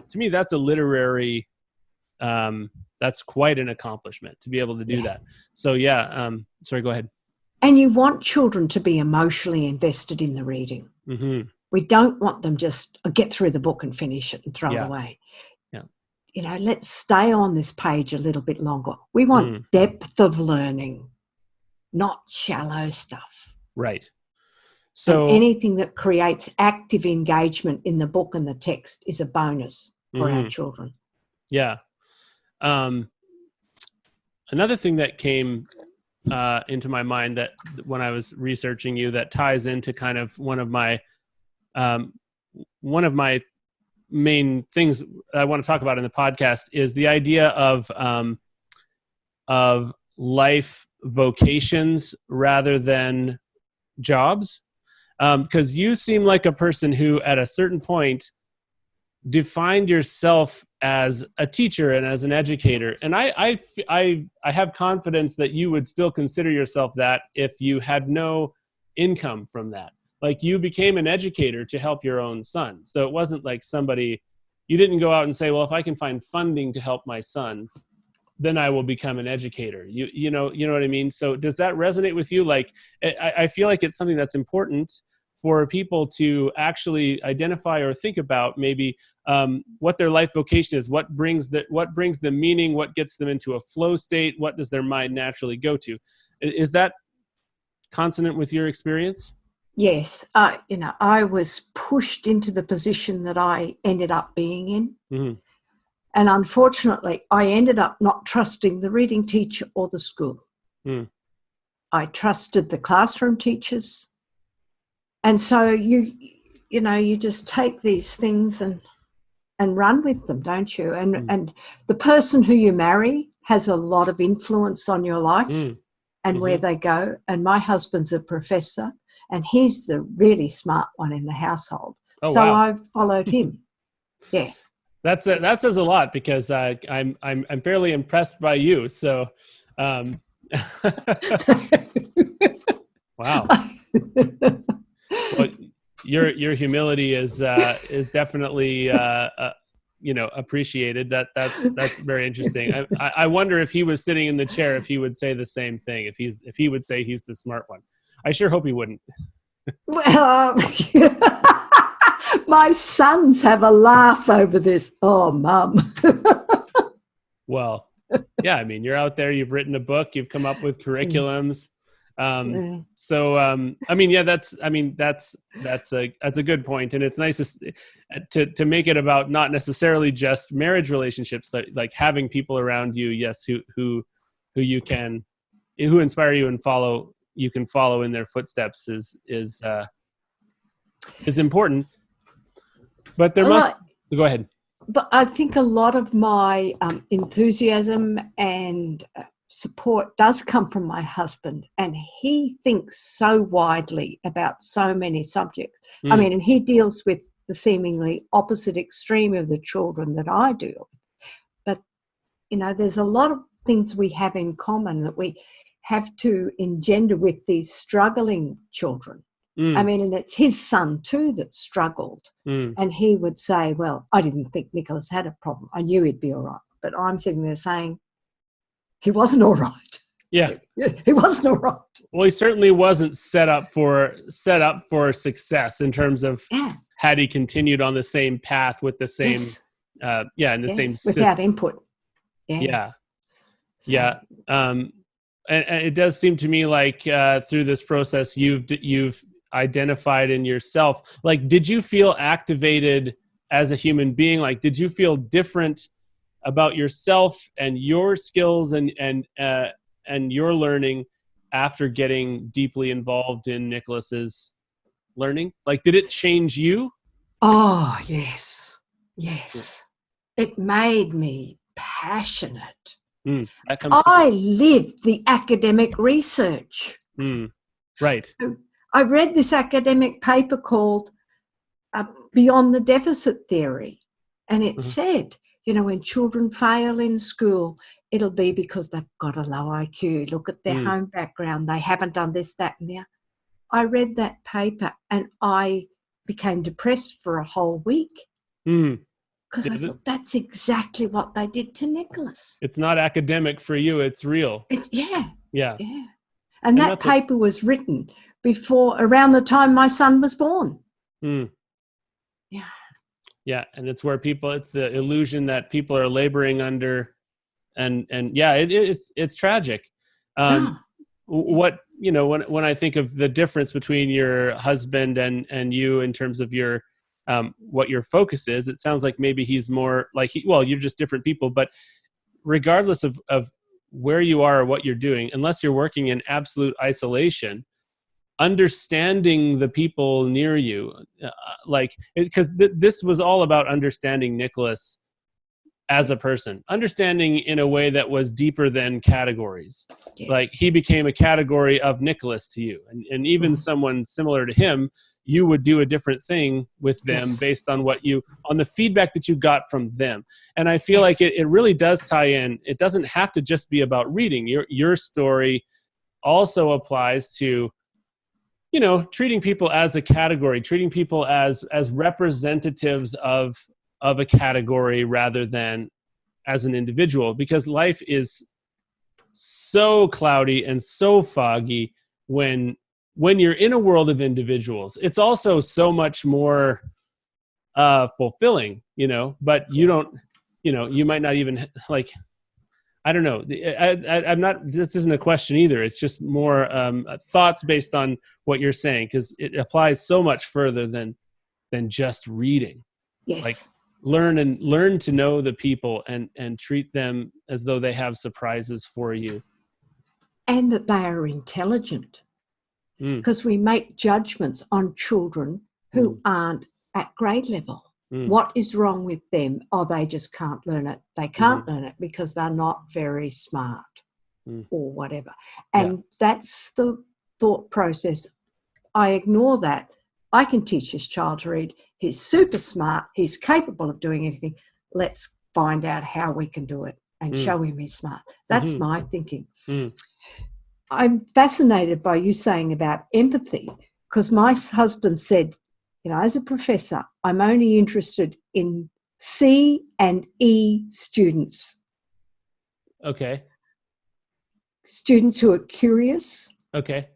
to me, that's a literary. That's quite an accomplishment to be able to do that. So sorry, go ahead. And you want children to be emotionally invested in the reading. We don't want them just get through the book and finish it and throw it away. You know, let's stay on this page a little bit longer. We want depth of learning, not shallow stuff. Right. So and anything that creates active engagement in the book and the text is a bonus for our children. Yeah. Another thing that came into my mind that when I was researching you, that ties into kind of one of my main things I want to talk about in the podcast is the idea of life vocations rather than jobs. Because you seem like a person who at a certain point defined yourself as a teacher and as an educator. And I have confidence that you would still consider yourself that if you had no income from that. Like, you became an educator to help your own son. So it wasn't like you didn't go out and say, well, if I can find funding to help my son, then I will become an educator. You know what I mean? So does that resonate with you? Like, I feel like it's something that's important for people to actually identify or think about maybe what their life vocation is, what brings the meaning, what gets them into a flow state, what does their mind naturally go to? Is that consonant with your experience? Yes. I was pushed into the position that I ended up being in. And unfortunately, I ended up not trusting the reading teacher or the school. I trusted the classroom teachers. And so you just take these things and run with them, don't you? And the person who you marry has a lot of influence on your life and where they go. And my husband's a professor, and he's the really smart one in the household. Oh, so wow. I've followed him. Yeah. That says a lot, because I'm fairly impressed by you. So, wow. Well, your humility is definitely appreciated. That's very interesting. I wonder if he was sitting in the chair, if he would say the same thing. If he would say he's the smart one. I sure hope he wouldn't. Well, my sons have a laugh over this. Oh, Mum. Well, yeah, I mean, you're out there, you've written a book, you've come up with curriculums. So, I mean, yeah, that's a good point. And it's nice to make it about not necessarily just marriage relationships, like having people around you, yes, who inspire you and you can follow in their footsteps is important. But go ahead. But I think a lot of my enthusiasm and support does come from my husband, and he thinks so widely about so many subjects. I mean, and he deals with the seemingly opposite extreme of the children that I do. But, there's a lot of things we have in common that we have to engender with these struggling children. I mean, and it's his son too that struggled. And he would say, well, I didn't think Nicholas had a problem. I knew he'd be all right. But I'm sitting there saying, he wasn't all right. Yeah. He wasn't all right. Well, he certainly wasn't set up for success in terms of had he continued on the same path with the same, in the same system. Without input. Yeah. Yeah. And it does seem to me like through this process, you've identified in yourself, like, did you feel activated as a human being? Like, did you feel different about yourself and your skills and your learning after getting deeply involved in Nicholas's learning? Like, did it change you? Oh, yes. It made me passionate. I lived the academic research. Right. I read this academic paper called Beyond the Deficit Theory, and it said, when children fail in school, it'll be because they've got a low IQ. Look at their home background. They haven't done this, that, and the other. I read that paper and I became depressed for a whole week because I thought that's exactly what they did to Nicholas. It's not academic for you. It's real. Yeah. And that paper was written around the time my son was born. Yeah. And it's where it's the illusion that people are laboring under. And it's tragic. What, when I think of the difference between your husband and you in terms of your, what your focus is, it sounds like maybe he's more like, you're just different people, but regardless of where you are or what you're doing, unless you're working in absolute isolation, understanding the people near you, because this was all about understanding Nicholas as a person, understanding in a way that was deeper than categories. Like, he became a category of Nicholas to you, and even someone similar to him, you would do a different thing with them based on on the feedback that you got from them. And I feel like it really does tie in. It doesn't have to just be about reading. Your story also applies to, treating people as a category, treating people as representatives of a category rather than as an individual, because life is so cloudy and so foggy when you're in a world of individuals. It's also so much more fulfilling, but you don't, you might not even I don't know. I'm not, this isn't a question either. It's just more thoughts based on what you're saying, because it applies so much further than just reading. Yes. Like, learn to know the people and treat them as though they have surprises for you. and that they are intelligent, Mm. because we make judgments on children who aren't at grade level. What is wrong with them? Oh, they just can't learn it. They can't learn it because they're not very smart or whatever. And that's the thought process. I ignore that. I can teach this child to read. He's super smart. He's capable of doing anything. Let's find out how we can do it and show him he's smart. That's my thinking. I'm fascinated by you saying about empathy, because my husband said, you know, as a professor, I'm only interested in C and E students. Okay. Students who are curious. Okay.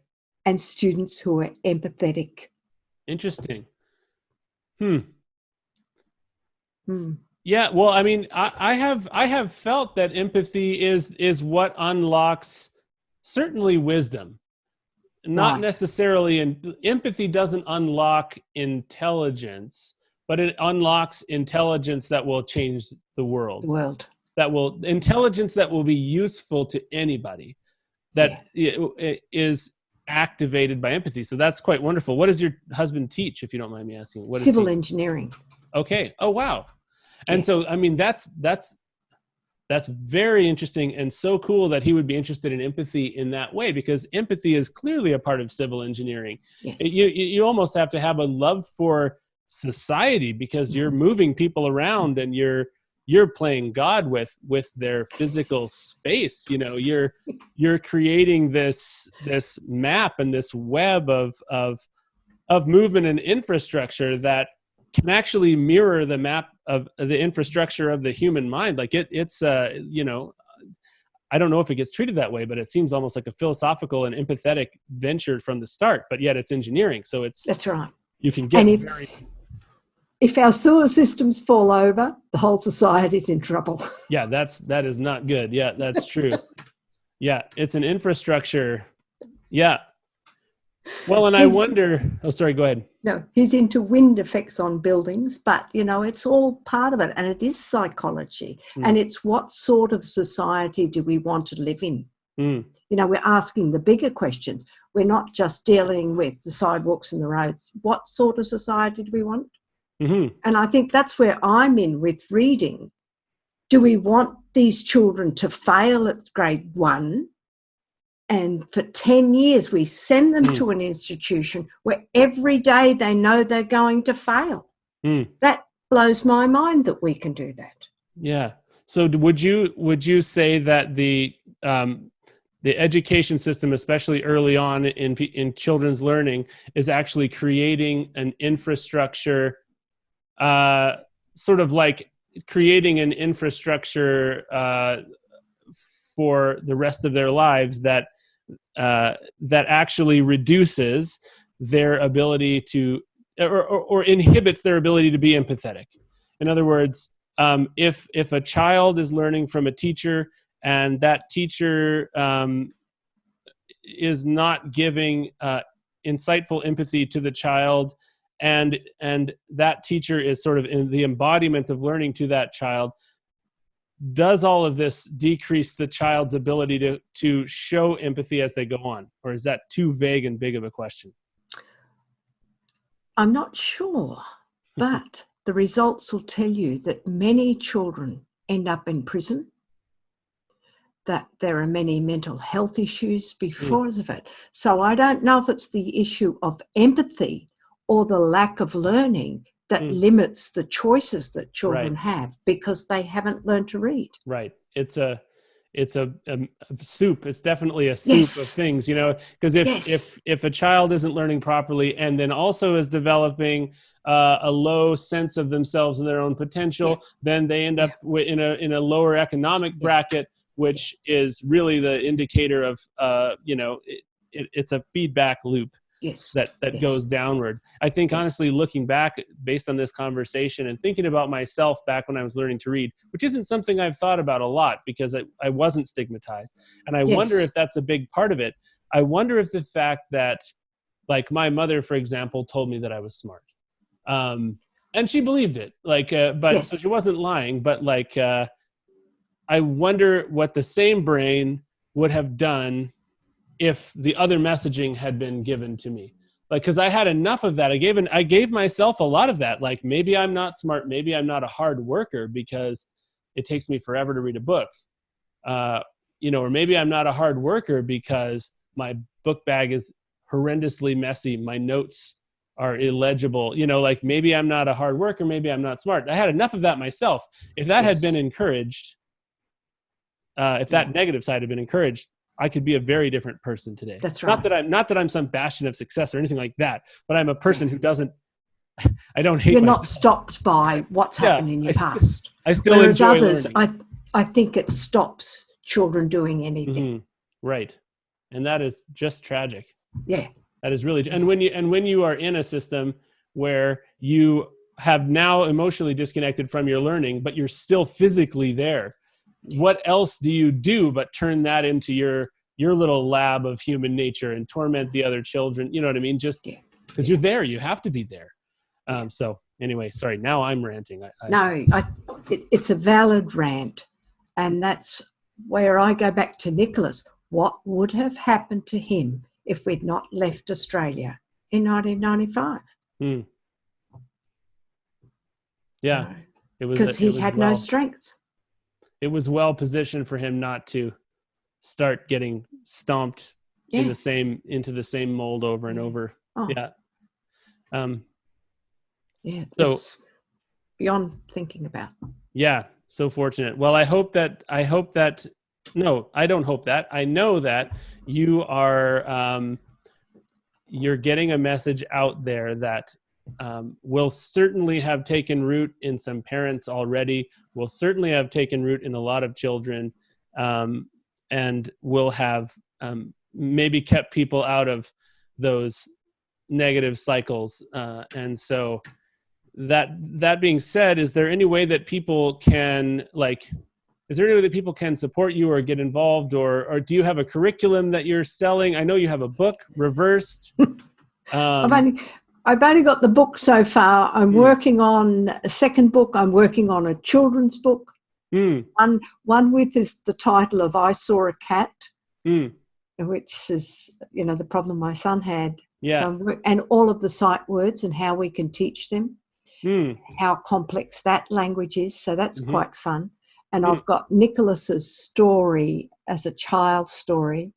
And students who are empathetic. Interesting. Yeah. Well, I mean, I have felt that empathy is what unlocks certainly wisdom. Not necessarily, and empathy doesn't unlock intelligence, but it unlocks intelligence that will change the world. Intelligence that will be useful to anybody, that is activated by empathy. So that's quite wonderful. What does your husband teach, if you don't mind me asking? What Civil engineering. Okay. Oh, wow. And so, I mean, that's very interesting and so cool that he would be interested in empathy in that way, because empathy is clearly a part of civil engineering. Yes. You almost have to have a love for society, because you're moving people around and you're playing God with their physical space. You know, you're creating this map and this web of movement and infrastructure that can actually mirror the map of the infrastructure of the human mind. Like it's you know, I don't know if it gets treated that way, but it seems almost like a philosophical and empathetic venture from the start, but yet it's engineering. So that's right. You can get if our sewer systems fall over, the whole society's in trouble. Yeah, that is not good. Yeah, that's true. Yeah, it's an infrastructure. Yeah. Well, and I wonder, oh, sorry, go ahead. No, he's into wind effects on buildings, but, you know, it's all part of it. And it is psychology. And it's what sort of society do we want to live in? You know, we're asking the bigger questions. We're not just dealing with the sidewalks and the roads. What sort of society do we want? And I think that's where I'm in with reading. Do we want these children to fail at grade 1? And for 10 years, we send them to an institution where every day they know they're going to fail. That blows my mind that we can do that. Yeah. So would you say that the education system, especially early on in children's learning, is actually creating an infrastructure, sort of like creating an infrastructure for the rest of their lives that actually reduces their ability to, or inhibits their ability to be empathetic? In other words, if a child is learning from a teacher and that teacher is not giving insightful empathy to the child, and that teacher is sort of in the embodiment of learning to that child, does all of this decrease the child's ability to show empathy as they go on? Or is that too vague and big of a question? I'm not sure, but the results will tell you that many children end up in prison, that there are many mental health issues because of it. So I don't know if it's the issue of empathy or the lack of learning that limits the choices that children have because they haven't learned to read. Right. It's a soup. It's definitely a soup of things, you know, because if a child isn't learning properly and then also is developing a low sense of themselves and their own potential, then they end up in a lower economic bracket, which is really the indicator of, you know, it's a feedback loop. That goes downward. I think honestly, looking back based on this conversation and thinking about myself back when I was learning to read, which isn't something I've thought about a lot because I wasn't stigmatized. And I wonder if that's a big part of it. I wonder if the fact that, like, my mother, for example, told me that I was smart. And she believed it, like, but so she wasn't lying, but I wonder what the same brain would have done if the other messaging had been given to me. Like, cause I had enough of that. I gave myself a lot of that. Like, maybe I'm not smart. Maybe I'm not a hard worker because it takes me forever to read a book. Or maybe I'm not a hard worker because my book bag is horrendously messy. My notes are illegible. Like, maybe I'm not a hard worker. Maybe I'm not smart. I had enough of that myself. If that had been encouraged, if that negative side had been encouraged, I could be a very different person today. That's right. Not that I'm some bastion of success or anything like that, but I'm a person who doesn't, I don't hate You're myself. not stopped by what's happened in your past. I still Whereas enjoy others, learning. I think it stops children doing anything. Right. And that is just tragic. Yeah. That is really, and when you are in a system where you have now emotionally disconnected from your learning, but you're still physically there, what else do you do but turn that into your little lab of human nature and torment the other children? You know what I mean? Just because you're there, you have to be there. So anyway, sorry, now I'm ranting. It's a valid rant. And that's where I go back to Nicholas. What would have happened to him if we'd not left Australia in 1995? Yeah. Because he had no strengths. It was well positioned for him not to start getting stomped into the same mold over and over. So it's beyond thinking about. Yeah, so fortunate. Well, I don't hope that. I know that you are you're getting a message out there that will certainly have taken root in some parents already, will certainly have taken root in a lot of children, and will have maybe kept people out of those negative cycles. And so that being said, is there any way that people can support you or get involved, or do you have a curriculum that you're selling? I know you have a book, Reversed. I've only got the book so far. I'm working on a second book. I'm working on a children's book. One with is the title of I Saw a Cat, which is, the problem my son had. Yeah. And all of the sight words and how we can teach them, how complex that language is. So that's quite fun. And I've got Nicholas's story as a child's story.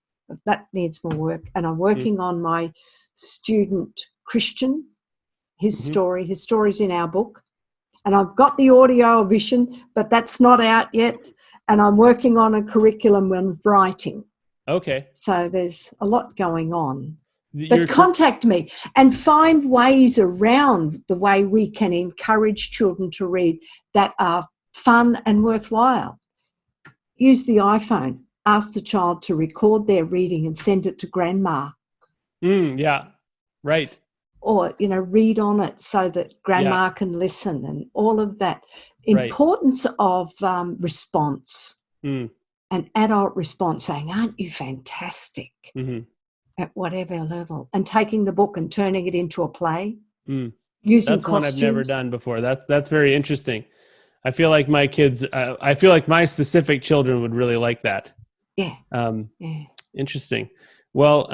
That needs more work. And I'm working on my student Christian, his story. His story's in our book. And I've got the audio vision, but that's not out yet. And I'm working on a curriculum on writing. Okay. So there's a lot going on. But contact me and find ways around the way we can encourage children to read that are fun and worthwhile. Use the iPhone. Ask the child to record their reading and send it to grandma. Yeah, right. Or, read on it so that grandma can listen, and all of that. Importance of response, an adult response saying, aren't you fantastic? At whatever level, and taking the book and turning it into a play. Using that's costumes. One I've never done before. That's very interesting. I feel like my kids, I feel like my specific children would really like that. Yeah. Interesting. Well,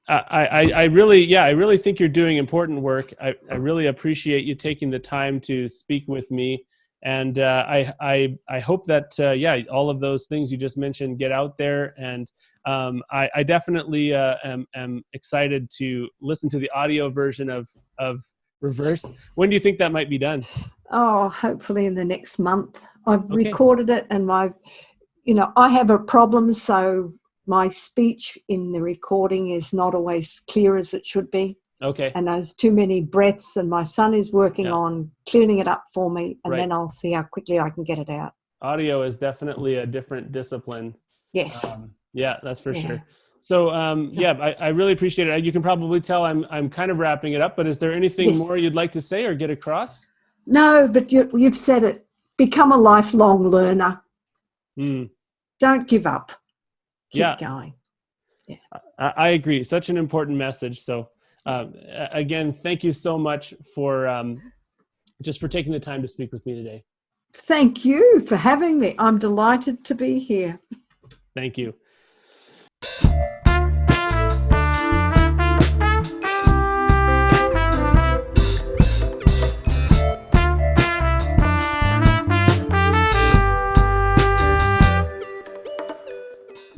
I really think you're doing important work. I really appreciate you taking the time to speak with me. And I hope that, all of those things you just mentioned get out there. And I definitely am excited to listen to the audio version of Reversed. When do you think that might be done? Oh, hopefully in the next month. I've recorded it, and I have a problem, so my speech in the recording is not always clear as it should be. Okay. And there's too many breaths, and my son is working on cleaning it up for me, and then I'll see how quickly I can get it out. Audio is definitely a different discipline. Yes. That's for sure. So, I really appreciate it. You can probably tell I'm kind of wrapping it up, but is there anything more you'd like to say or get across? No, but you've said it. Become a lifelong learner. Don't give up. Keep going. Yeah. I agree. Such an important message. So, again, thank you so much for just for taking the time to speak with me today. Thank you for having me. I'm delighted to be here. Thank you.